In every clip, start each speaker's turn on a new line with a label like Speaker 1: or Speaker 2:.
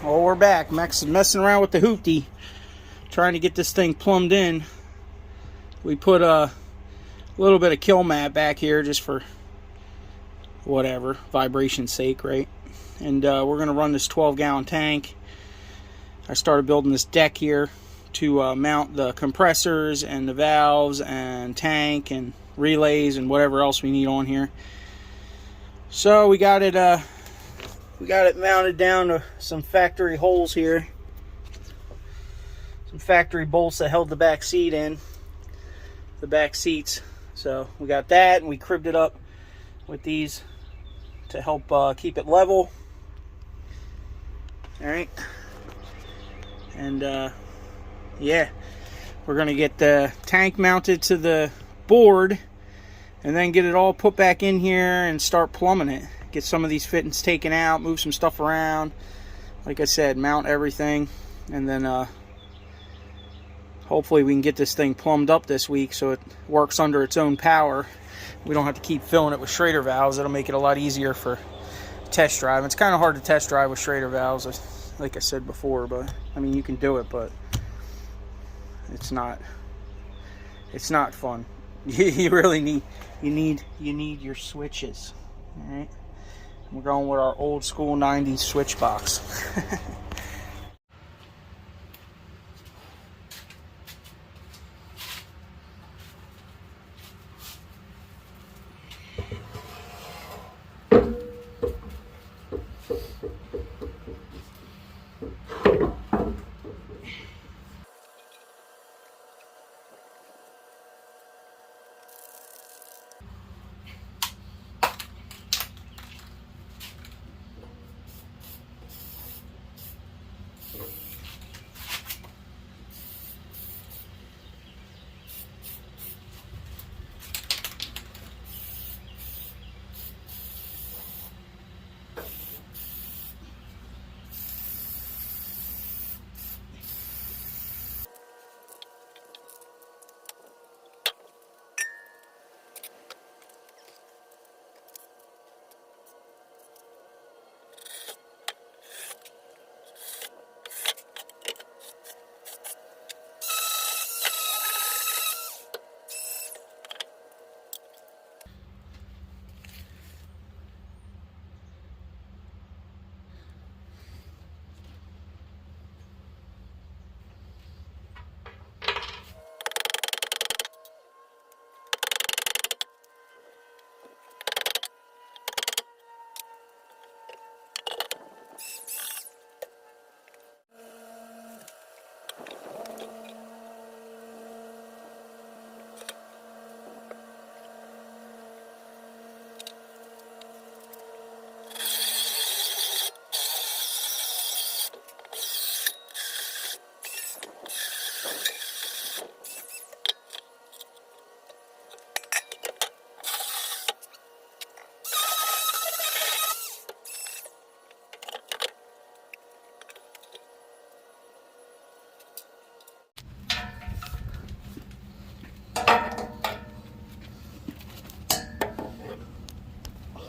Speaker 1: Oh, we're back. Max is messing around with the hoopty, trying to get this thing plumbed in. We put a little bit of kill mat back here just for whatever, vibration's sake, right? And we're going to run this 12-gallon tank. I started building this deck here to mount the compressors and the valves and tank and relays and whatever else we need on here. So we got it mounted down to some factory holes here. Some factory bolts that held the back seat in. The back seats. So we got that, and we cribbed it up with these to help keep it level. Alright. And yeah, we're going to get the tank mounted to the board and then get it all put back in here and start plumbing it. Get some of these fittings taken out, move some stuff around. Like I said, mount everything, and then hopefully we can get this thing plumbed up this week so it works under its own power. We don't have to keep filling it with Schrader valves. It'll make it a lot easier for test drive. It's kind of hard to test drive with Schrader valves, like I said before, but I mean, you can do it, but it's not fun. You really need your switches. All right, we're going with our old school 90s switch box.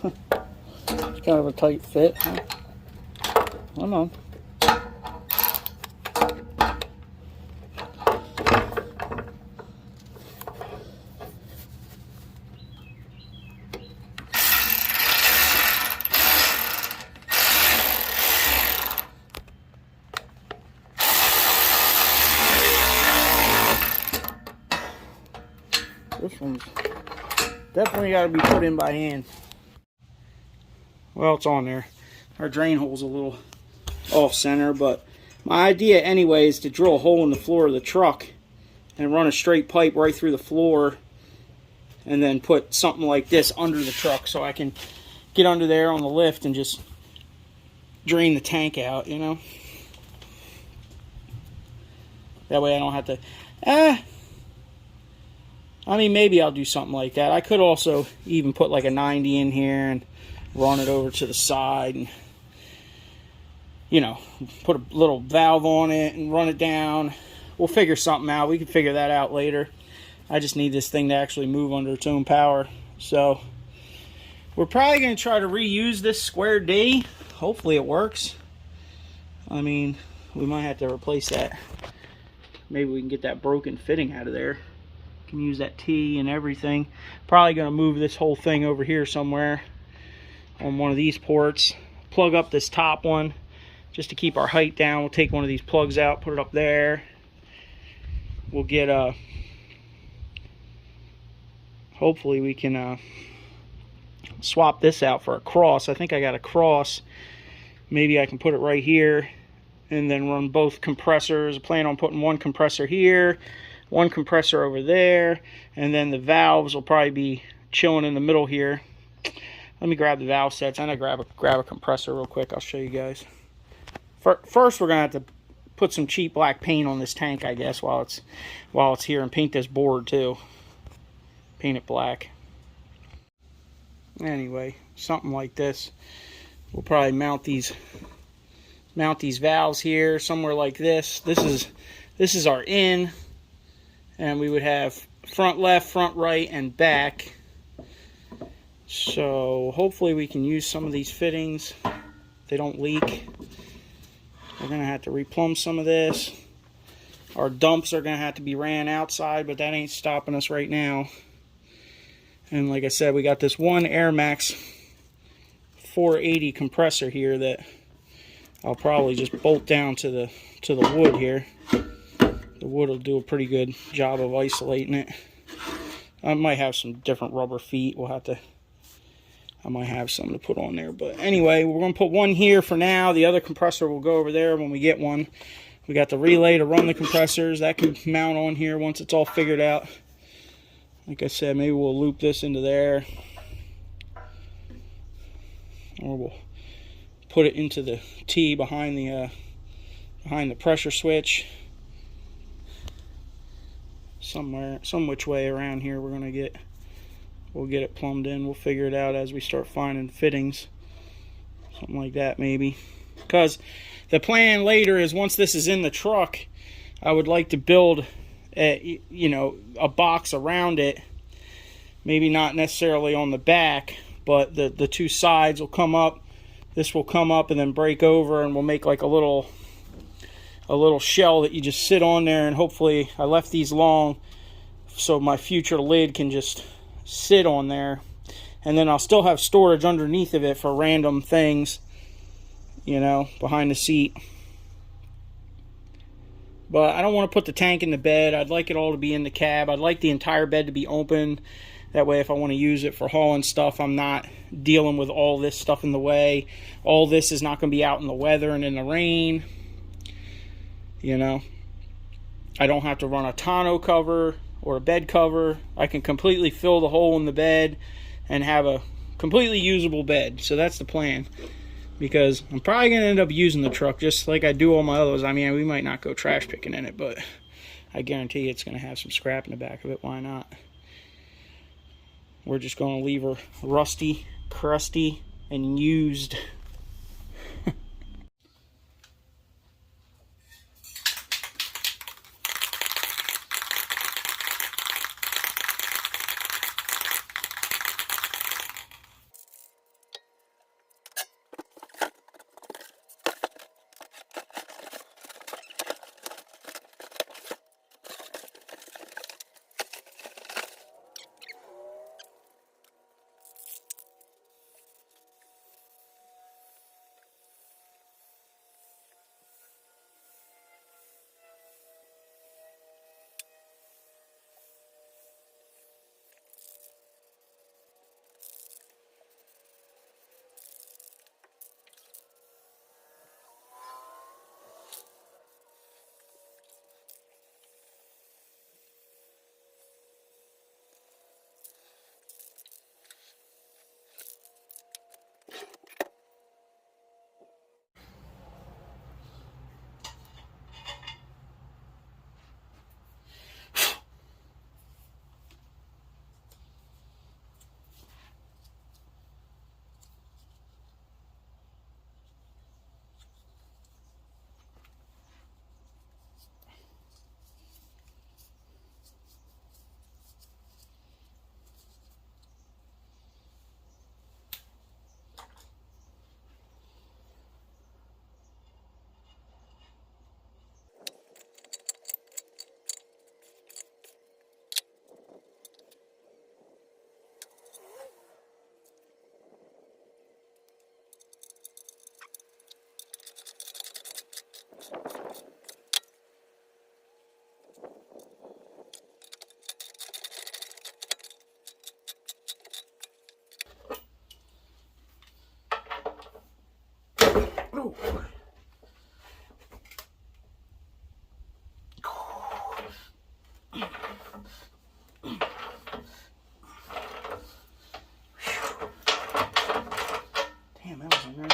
Speaker 1: It's kind of a tight fit, huh? I don't know. This one's definitely got to be put in by hand. Well, it's on there. Our drain hole's a little off center, but my idea anyway is to drill a hole in the floor of the truck and run a straight pipe right through the floor and then put something like this under the truck so I can get under there on the lift and just drain the tank out, you know? That way I don't have to... I mean, maybe I'll do something like that. I could also even put like a 90 in here and run it over to the side and, you know, put a little valve on it and run it down. We'll figure something out. We can figure that out later. I just need this thing to actually move under its own power. So we're probably going to try to reuse this square D. Hopefully it works. I mean, we might have to replace that. Maybe we can get that broken fitting out of there. Can use that T and everything. Probably going to move this whole thing over here somewhere on one of these ports. Plug up this top one just to keep our height down. We'll take one of these plugs out, put it up there. We'll get hopefully we can swap this out for a cross. I think I got a cross. Maybe I can put it right here and then run both compressors. I plan on putting one compressor here, one compressor over there, and then the valves will probably be chilling in the middle here. Let me grab the valve sets and I grab a compressor real quick. I'll show you guys. First, we're gonna have to put some cheap black paint on this tank, I guess, while it's here, and paint this board too. Paint it black. Anyway, something like this. We'll probably mount these valves here somewhere like this. This is our in, and we would have front left, front right, and back. So hopefully we can use some of these fittings. They don't leak. We're gonna have to replumb some of this. Our dumps are gonna have to be ran outside, but that ain't stopping us right now. And like I said, we got this one Air Max 480 compressor here that I'll probably just bolt down to the wood here. The wood will do a pretty good job of isolating it. I might have some different rubber feet. I might have some to put on there. But anyway, we're going to put one here for now. The other compressor will go over there when we get one. We got the relay to run the compressors. That can mount on here once it's all figured out. Like I said, maybe we'll loop this into there. Or we'll put it into the T behind the pressure switch. Somewhere, some which way around here we'll get it plumbed in. We'll figure it out as we start finding fittings. Something like that maybe. Because the plan later is once this is in the truck, I would like to build a box around it. Maybe not necessarily on the back, but the two sides will come up. This will come up and then break over, and we'll make like a little shell that you just sit on there. And hopefully I left these long so my future lid can just sit on there, and then I'll still have storage underneath of it for random things, behind the seat. But I don't want to put the tank in the bed. I'd like it all to be in the cab. I'd like the entire bed to be open. That way if I want to use it for hauling stuff, I'm not dealing with all this stuff in the way. All this is not going to be out in the weather and in the rain. I don't have to run a tonneau cover or a bed cover. I can completely fill the hole in the bed and have a completely usable bed. So that's the plan. Because I'm probably going to end up using the truck just like I do all my others. I mean, we might not go trash picking in it, but I guarantee it's going to have some scrap in the back of it. Why not? We're just going to leave her rusty, crusty, and used. Whew. Damn, that was in there.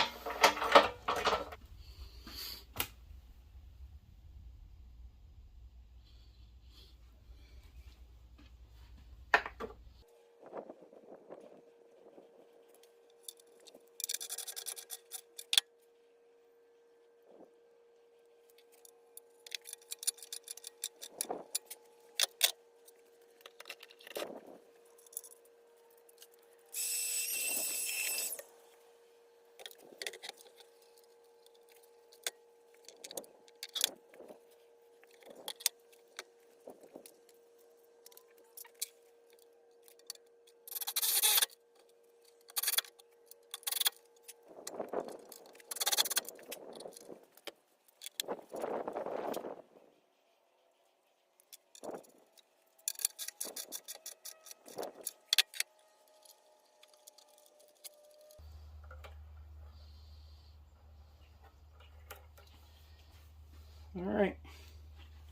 Speaker 1: All right.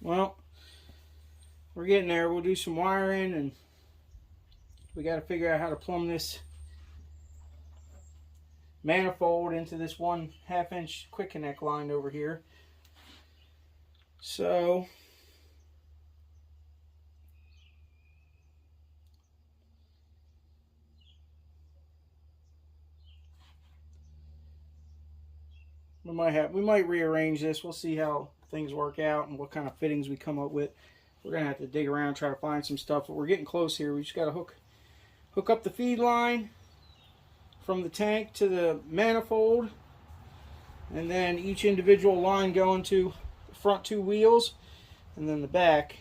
Speaker 1: Well, we're getting there. We'll do some wiring, and we got to figure out how to plumb this manifold into this 1/2 inch quick connect line over here. So we might rearrange this. We'll see how things work out and what kind of fittings we come up with. We're gonna have to dig around, try to find some stuff, but we're getting close here. We just gotta hook up the feed line from the tank to the manifold, and then each individual line going to the front 2 wheels, and then the back,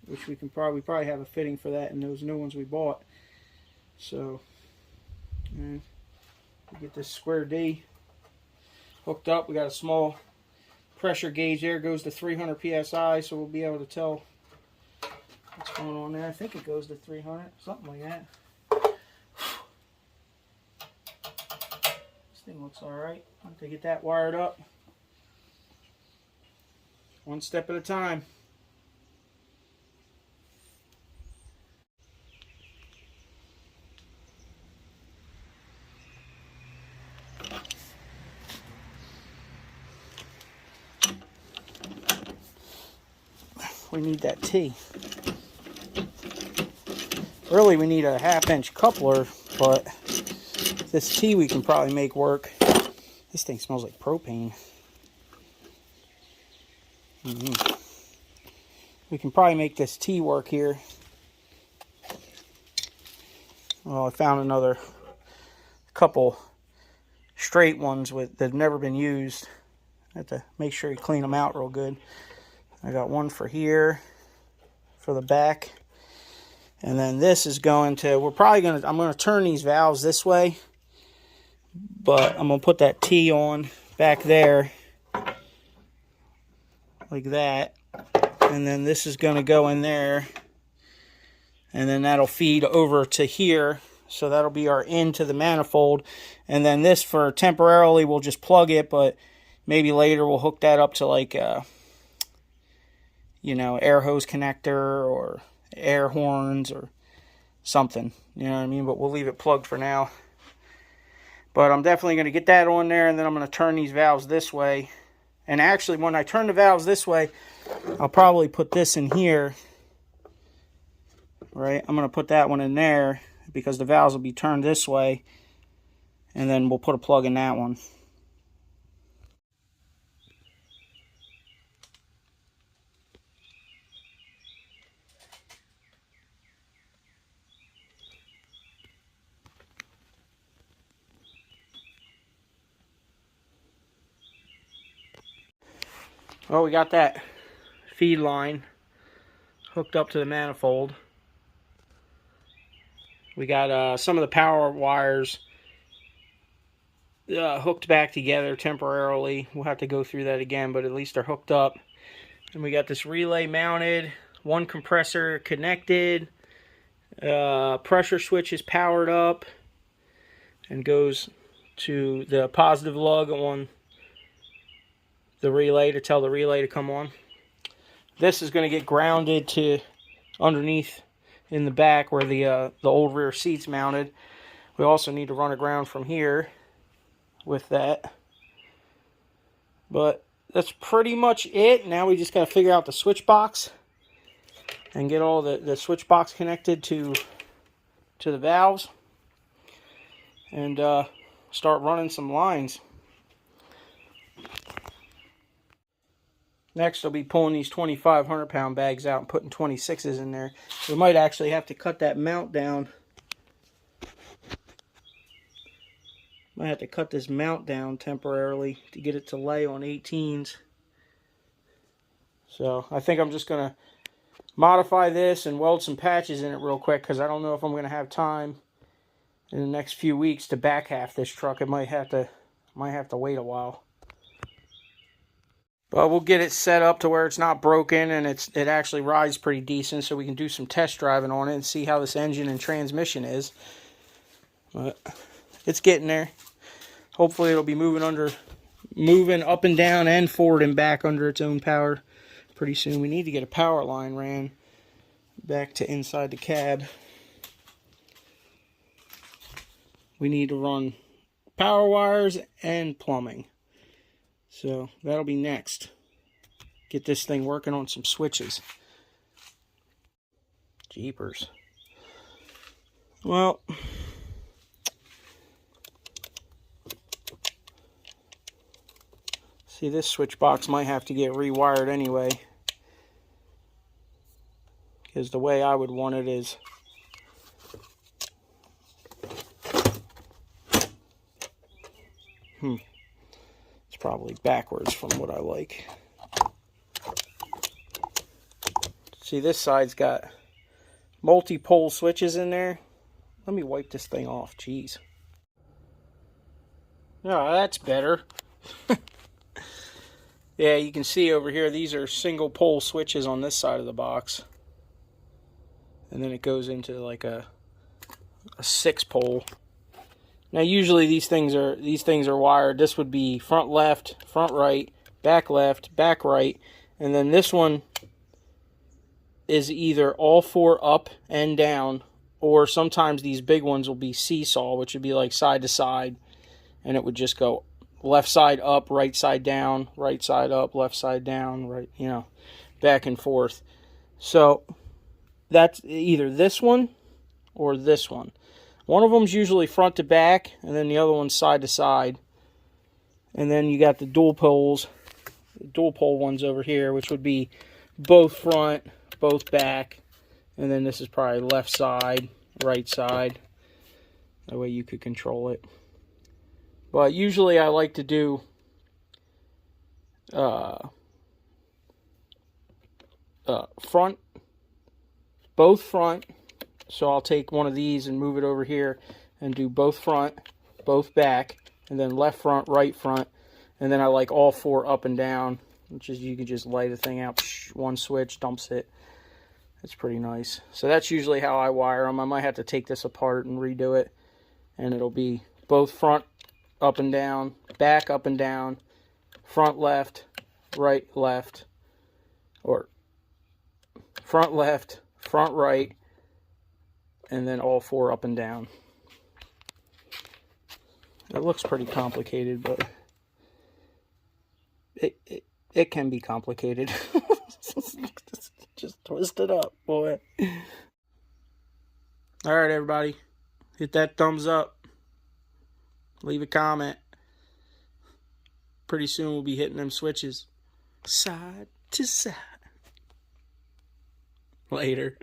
Speaker 1: which we can probably have a fitting for that in those new ones we bought. So we get this square D hooked up. We got a small pressure gauge there, goes to 300 psi, so we'll be able to tell what's going on there. I think it goes to 300, something like that. This thing looks alright. I have to get that wired up. One step at a time. We need that T. Really, we need a 1/2 inch coupler, but this T we can probably make work. This thing smells like propane. We can probably make this T work here. Well, I found another couple straight ones that have never been used. I have to make sure you clean them out real good. I got one for here, for the back. And then this is going to, I'm going to turn these valves this way. But I'm going to put that T on back there. Like that. And then this is going to go in there. And then that'll feed over to here. So that'll be our in to the manifold. And then this, for temporarily, we'll just plug it. But maybe later we'll hook that up to like air hose connector or air horns or something. You know what I mean? But we'll leave it plugged for now. But I'm definitely going to get that on there, and then I'm going to turn these valves this way. And actually, when I turn the valves this way, I'll probably put this in here. Right? I'm going to put that one in there because the valves will be turned this way. And then we'll put a plug in that one. Well, we got that feed line hooked up to the manifold. We got some of the power wires hooked back together temporarily. We'll have to go through that again, but at least they're hooked up. And we got this relay mounted, one compressor connected, pressure switch is powered up and goes to the positive lug on the relay to tell the relay to come on. This is going to get grounded to underneath in the back where the old rear seat's mounted. We also need to run a ground from here with that. But that's pretty much it. Now we just got to figure out the switch box and get all the switch box connected to the valves and start running some lines. Next, I'll be pulling these 2,500 pound bags out and putting 26s in there. We might actually have to cut that mount down. Might have to cut this mount down temporarily to get it to lay on 18s. So I think I'm just going to modify this and weld some patches in it real quick, because I don't know if I'm going to have time in the next few weeks to back half this truck. It might have to wait a while. But we'll get it set up to where it's not broken and it actually rides pretty decent, so we can do some test driving on it and see how this engine and transmission is. But it's getting there. Hopefully it'll be moving up and down and forward and back under its own power pretty soon. We need to get a power line ran back to inside the cab. We need to run power wires and plumbing. So that'll be next. Get this thing working on some switches. Jeepers. Well, see, this switch box might have to get rewired anyway, because the way I would want it is it's probably backwards from what I like. See, this side's got multi-pole switches in there. Let me wipe this thing off. Jeez. Oh, that's better. Yeah, you can see over here, these are single pole switches on this side of the box. And then it goes into like a 6-pole. Now usually these things are wired. This would be front left, front right, back left, back right, and then this one is either all 4 up and down, or sometimes these big ones will be seesaw, which would be like side to side, and it would just go left side up, right side down, right side up, left side down, right, you know, back and forth. So that's either this one or this one. One of them's usually front to back, and then the other one's side to side. And then you got the dual pole ones over here, which would be both front, both back, and then this is probably left side, right side. That way you could control it. But usually I like to do front, both front. So I'll take one of these and move it over here and do both front, both back, and then left front, right front. And then I like all 4 up and down, which is you can just lay the thing out, one switch, dumps it. It's pretty nice. So that's usually how I wire them. I might have to take this apart and redo it. And it'll be both front up and down, back up and down, front left, right left, or front left, front right, and then all 4 up and down. It looks pretty complicated, but it can be complicated. Just twist it up, boy. Alright, everybody. Hit that thumbs up. Leave a comment. Pretty soon we'll be hitting them switches. Side to side. Later.